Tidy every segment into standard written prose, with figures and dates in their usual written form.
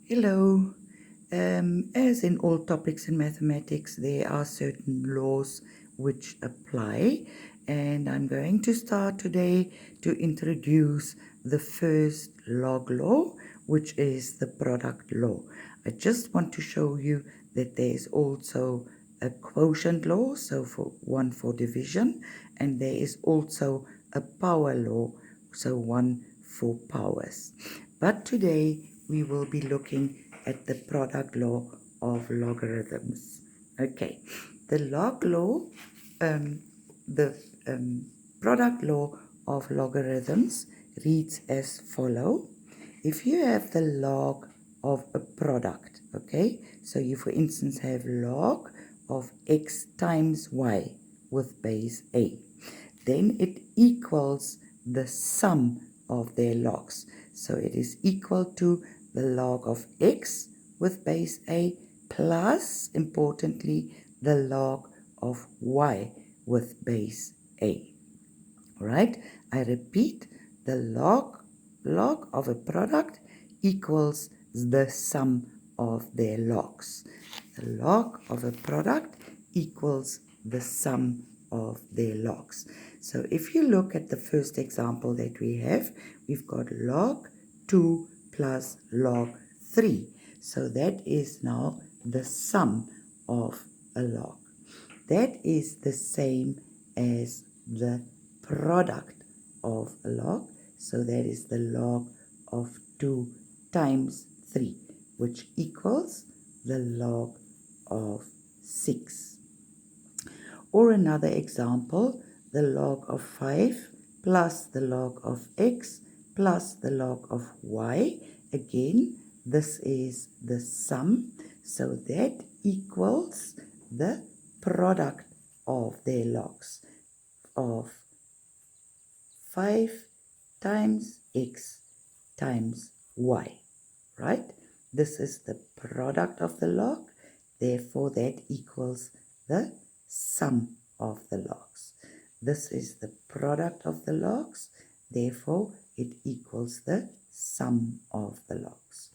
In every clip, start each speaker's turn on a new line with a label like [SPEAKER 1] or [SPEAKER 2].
[SPEAKER 1] Hello. As in all topics in mathematics, there are certain laws which apply, and I'm going to start today to introduce the first log law, which is the product law. I just want to show you that there's also a quotient law, so for one for division, and there is also a power law, so one for powers. But today we will be looking at the product law of logarithms. Okay, the log law, the product law of logarithms reads as follow. If you have the log of a product, okay, so you for instance have log of x times y with base a, then it equals the sum of their logs. So it is equal to the log of x with base a plus, importantly, the log of y with base a. Right? I repeat, the log of a product equals the sum of their logs. The log of a product equals the sum of their logs. So if you look at the first example that we have, we've got log 2 plus log 3. So that is now the sum of a log. That is the same as the product of a log. So that is the log of 2 times 3, which equals the log of 6. Or another example, the log of 5 plus the log of x plus the log of y. Again, this is the sum, so that equals the product of their logs of 5 times x times y, right? This is the product of the log, therefore that equals the sum of the logs. This is the product of the logs, therefore it equals the sum of the logs.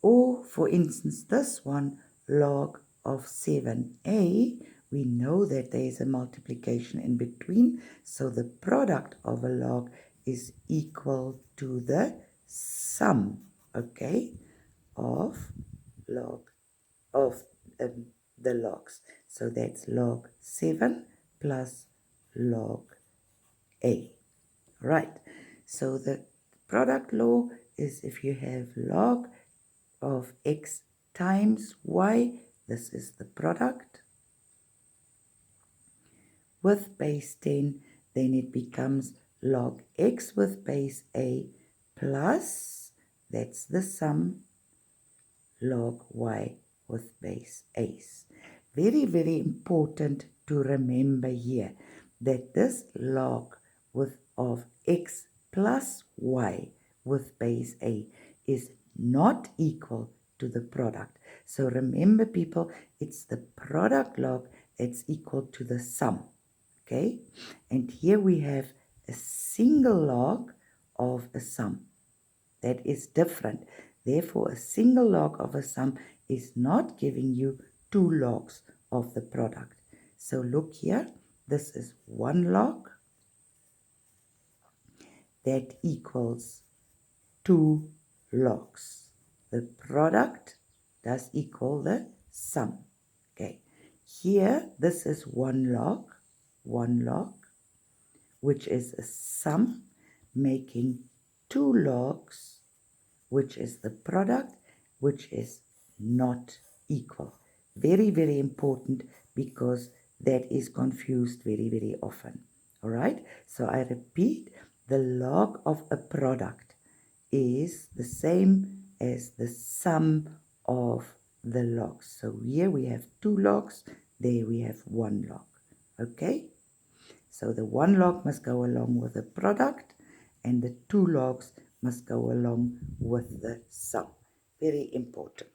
[SPEAKER 1] Or for instance, this one, log of 7a, we know that there is a multiplication in between, so the product of a log is equal to the sum, okay, of log of the logs. So that's log 7 plus log a. Right. So the product law is if you have log of x times y, this is the product, with base 10, then it becomes log x with base a plus, that's the sum, log y with base a. Very, very important to remember here that this log of x plus y with base a is not equal to the product. So remember, people, it's the product log that's equal to the sum. Okay, and here we have a single log of a sum. That is different. Therefore, a single log of a sum is not giving you two logs of the product. So look here, this is one log that equals two logs. The product does equal the sum. Okay, here this is one log, which is a sum, making two logs, which is the product, which is not equal. Very, very important, because that is confused very, very often. All right, so I repeat, the log of a product is the same as the sum of the logs. So here we have two logs, there we have one log. Okay, so the one log must go along with the product, and the two logs must go along with the sum. Very important.